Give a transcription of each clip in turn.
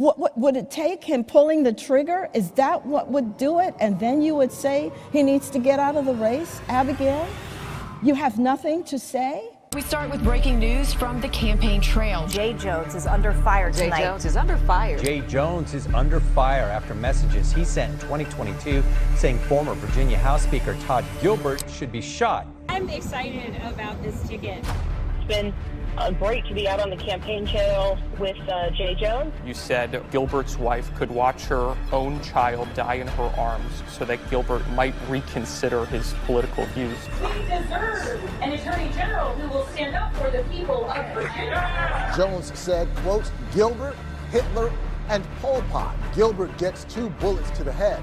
What would it take him pulling the trigger? Is that what would do it? And then you would say he needs to get out of the race? Abigail, you have nothing to say? We start with breaking news from the campaign trail. Jay Jones is under fire tonight. Jay Jones is under fire. Jay Jones is under fire after messages he sent in 2022 saying former Virginia House Speaker Todd Gilbert should be shot. I'm excited about this ticket. It's been great to be out on the campaign trail with Jay Jones. You said Gilbert's wife could watch her own child die in her arms so that Gilbert might reconsider his political views. We deserve an attorney general who will stand up for the people of Virginia. Jones said, quote, Gilbert, Hitler, and Pol Pot. Gilbert gets 2 bullets to the head.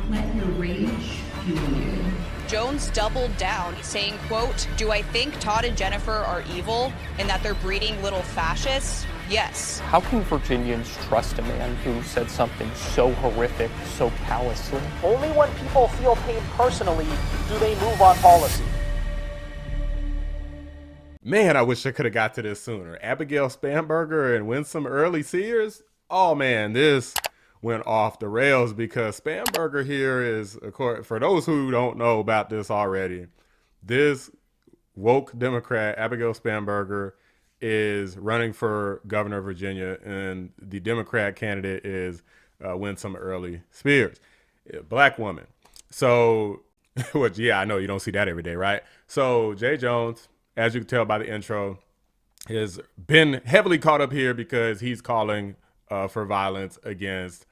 Let your rage fuel you. Jones doubled down, saying, quote, do I think Todd and Jennifer are evil and that they're breeding little fascists? Yes. How can Virginians trust a man who said something so horrific, so callously? Only when people feel pain personally do they move on policy. Man, I wish I could have got to this sooner. Abigail Spanberger and Winsome Earle-Sears. Oh man, this went off the rails because Spanberger here is, for those who don't know about this already, this woke Democrat, Abigail Spanberger, is running for governor of Virginia, and the Democrat candidate is Winsome Earle-Sears, a black woman. So, which, yeah, I know you don't see that every day, right? So Jay Jones, as you can tell by the intro, has been heavily caught up here because he's calling for violence against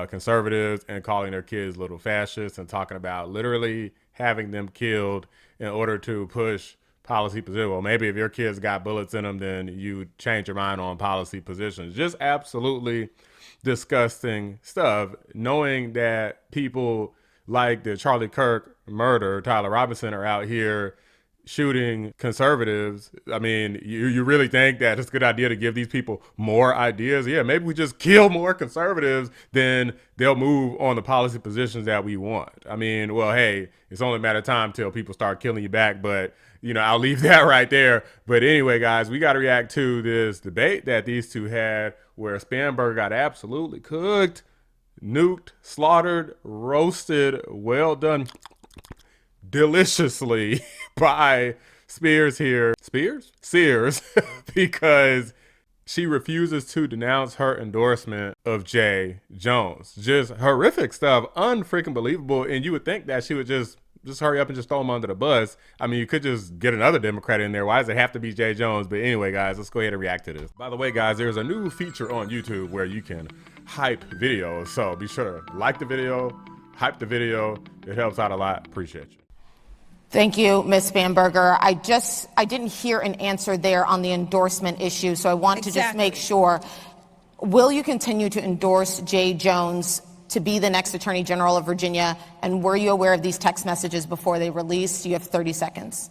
conservatives and calling their kids little fascists and talking about literally having them killed in order to push policy positions. Well, maybe if your kids got bullets in them, then you change your mind on policy positions. Just absolutely disgusting stuff, knowing that people like the Charlie Kirk murder, Tyler Robinson, are out here shooting conservatives. I mean, you really think that it's a good idea to give these people more ideas? Yeah, maybe we just kill more conservatives, then they'll move on the policy positions that we want. I mean, well, hey, it's only a matter of time till people start killing you back, but you know, I'll leave that right there. But anyway, guys, we got to react to this debate that these two had where Spanberger got absolutely cooked, nuked, slaughtered, roasted, well done deliciously by Sears, because she refuses to denounce her endorsement of Jay Jones. Just horrific stuff, unfreaking believable. And you would think that she would just hurry up and just throw him under the bus. I mean, you could just get another Democrat in there. Why does it have to be Jay Jones? But anyway, guys, let's go ahead and react to this. By the way, guys, there's a new feature on YouTube where you can hype videos. So be sure to like the video, hype the video. It helps out a lot. Appreciate you. Thank you, Ms. Spanberger. I didn't hear an answer there on the endorsement issue, so I want to just make sure. Will you continue to endorse Jay Jones to be the next Attorney General of Virginia? And were you aware of these text messages before they released? You have 30 seconds.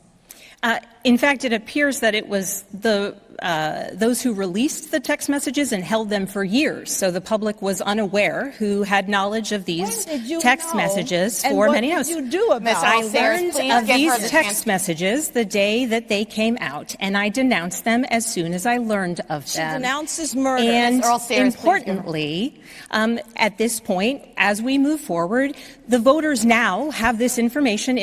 In fact, it appears that it was those who released the text messages and held them for years. So the public was unaware who had knowledge of these text messages for many years. What did you do about it? I learned of these text messages the day that they came out, and I denounced them as soon as I learned of them. She denounces murder. And importantly, at this point, as we move forward, the voters now have this information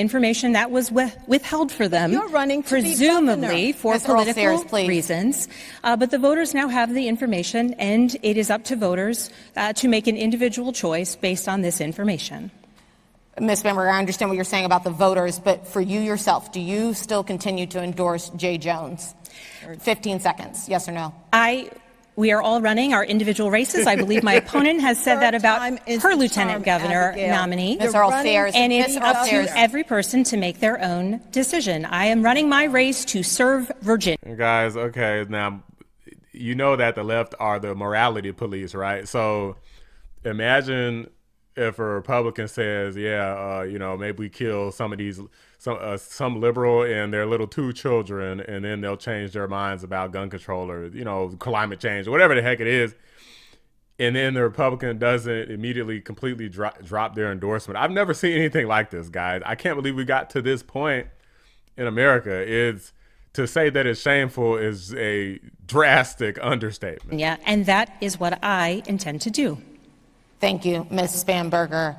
that was withheld for them. You're running to presumably for political reasons. But the voters now have the information, and it is up to voters to make an individual choice based on this information. Ms. Spanberger, I understand what you're saying about the voters, but for you yourself, do you still continue to endorse Jay Jones? 15 seconds, yes or no? We are all running our individual races. I believe my opponent has said that about her lieutenant governor nominee. Ms. Earle-Sears. And it's up to every person to make their own decision. I am running my race to serve Virginia. Guys, okay, now, you know that the left are the morality police, right? So imagine if a Republican says, maybe we kill some of these, some liberal and their little 2 children, and then they'll change their minds about gun control or, climate change or whatever the heck it is. And then the Republican doesn't immediately completely drop their endorsement. I've never seen anything like this, guys. I can't believe we got to this point in America. to say that it's shameful is a drastic understatement. Yeah, and that is what I intend to do. Thank you, Ms. Spanberger.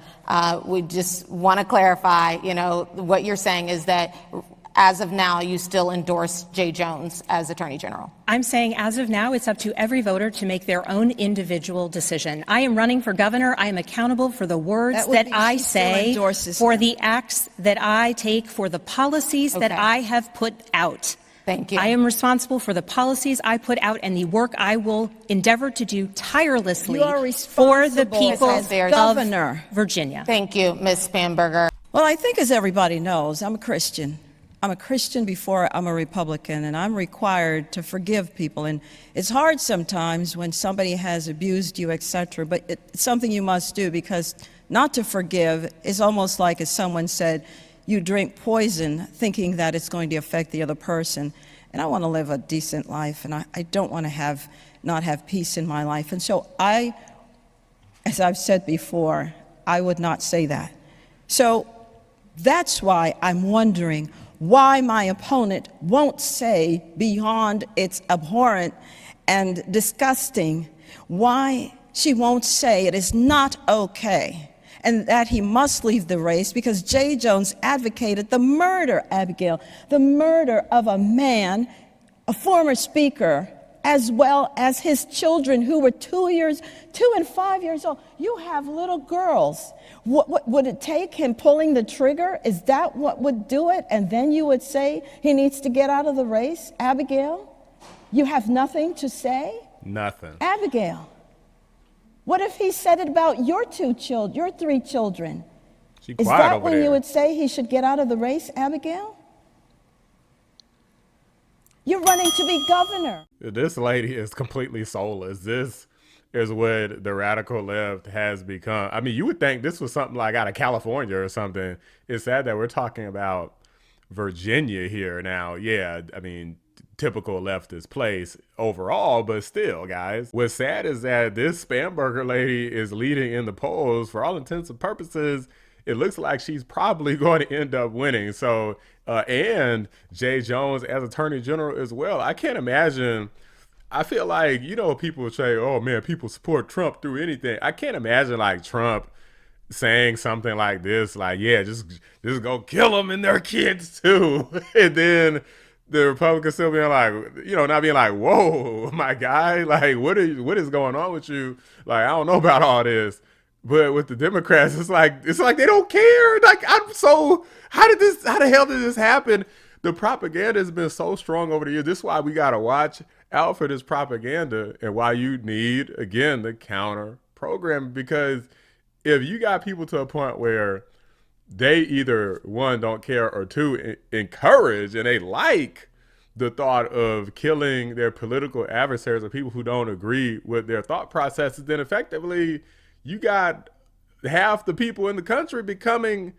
We just want to clarify, what you're saying is that as of now, you still endorse Jay Jones as Attorney General. I'm saying as of now, it's up to every voter to make their own individual decision. I am running for governor. I am accountable for the words that I say, for the acts that I take, for the policies that I have put out. Thank you. I am responsible for the policies I put out and the work I will endeavor to do tirelessly for the people of Virginia. Thank you, Ms. Spanberger. Well, I think as everybody knows, I'm a Christian. I'm a Christian before I'm a Republican, and I'm required to forgive people. And it's hard sometimes when somebody has abused you, etc., but it's something you must do, because not to forgive is almost like, as someone said, you drink poison thinking that it's going to affect the other person. And I want to live a decent life, and I don't want to not have peace in my life. And so as I've said before, I would not say that. So that's why I'm wondering why my opponent won't say, beyond it's abhorrent and disgusting, why she won't say it is not okay and that he must leave the race, because Jay Jones advocated the murder, Abigail, the murder of a man, a former speaker, as well as his children who were 2 and 5 years old. You have little girls. What would it take him pulling the trigger? Is that what would do it? And then you would say he needs to get out of the race? Abigail, you have nothing to say? Nothing. Abigail, what if he said it about your 3 children? Is that when you would say he should get out of the race, Abigail? You're running to be governor. This lady is completely soulless. This is what the radical left has become. I mean, you would think this was something like out of California or something. It's sad that we're talking about Virginia here now. Yeah, I mean, typical leftist place overall, but still, guys. What's sad is that this Spanberger lady is leading in the polls. For all intents and purposes, it looks like she's probably going to end up winning. So, and Jay Jones as Attorney General as well. I can't imagine. I feel like, people say, oh man, people support Trump through anything. I can't imagine like Trump saying something like this, like, yeah, just go kill them and their kids too. And then the Republicans still being like, not being like, whoa, my guy, like, what is going on with you? Like, I don't know about all this. But with the Democrats, it's like they don't care. Like, how the hell did this happen? The propaganda has been so strong over the years. This is why we got to watch out for this propaganda, and why you need, again, the counter program. Because if you got people to a point where they either, one, don't care, or two, encourage and they like the thought of killing their political adversaries or people who don't agree with their thought processes, then effectively you got half the people in the country becoming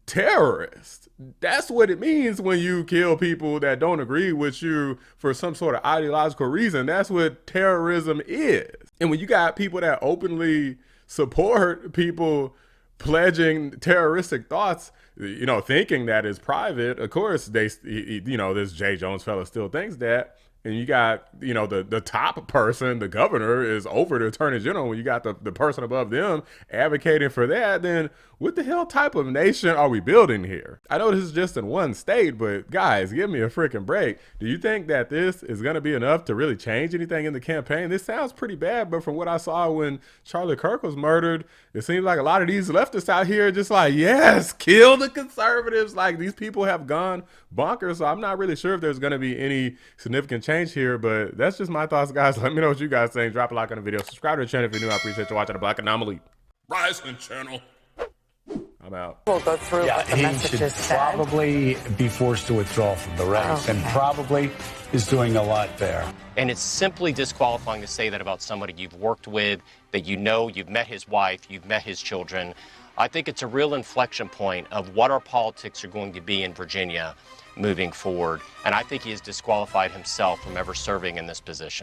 terrorists. That's what it means when you kill people that don't agree with you for some sort of ideological reason. That's what terrorism is. And when you got people that openly support people pledging terroristic thoughts, thinking that is private, of course, this Jay Jones fella still thinks that. And you got, the top person, the governor, is over the Attorney General. When you got the person above them advocating for that, then what the hell type of nation are we building here? I know this is just in one state, but guys, give me a freaking break. Do you think that this is going to be enough to really change anything in the campaign? This sounds pretty bad, but from what I saw when Charlie Kirk was murdered, it seems like a lot of these leftists out here are just like, yes, kill the conservatives. Like, these people have gone bonkers. So I'm not really sure if there's going to be any significant change here, but that's just my thoughts, guys. Let me know what you guys think. Drop a like on the video. Subscribe to the channel if you're new. I appreciate you watching the Black Anomaly Rising channel. I'm out. We'll go through what the messages said. Probably be forced to withdraw from the race, and probably is doing a lot there. And it's simply disqualifying to say that about somebody you've worked with, that you've met his wife, you've met his children. I think it's a real inflection point of what our politics are going to be in Virginia moving forward. And I think he has disqualified himself from ever serving in this position.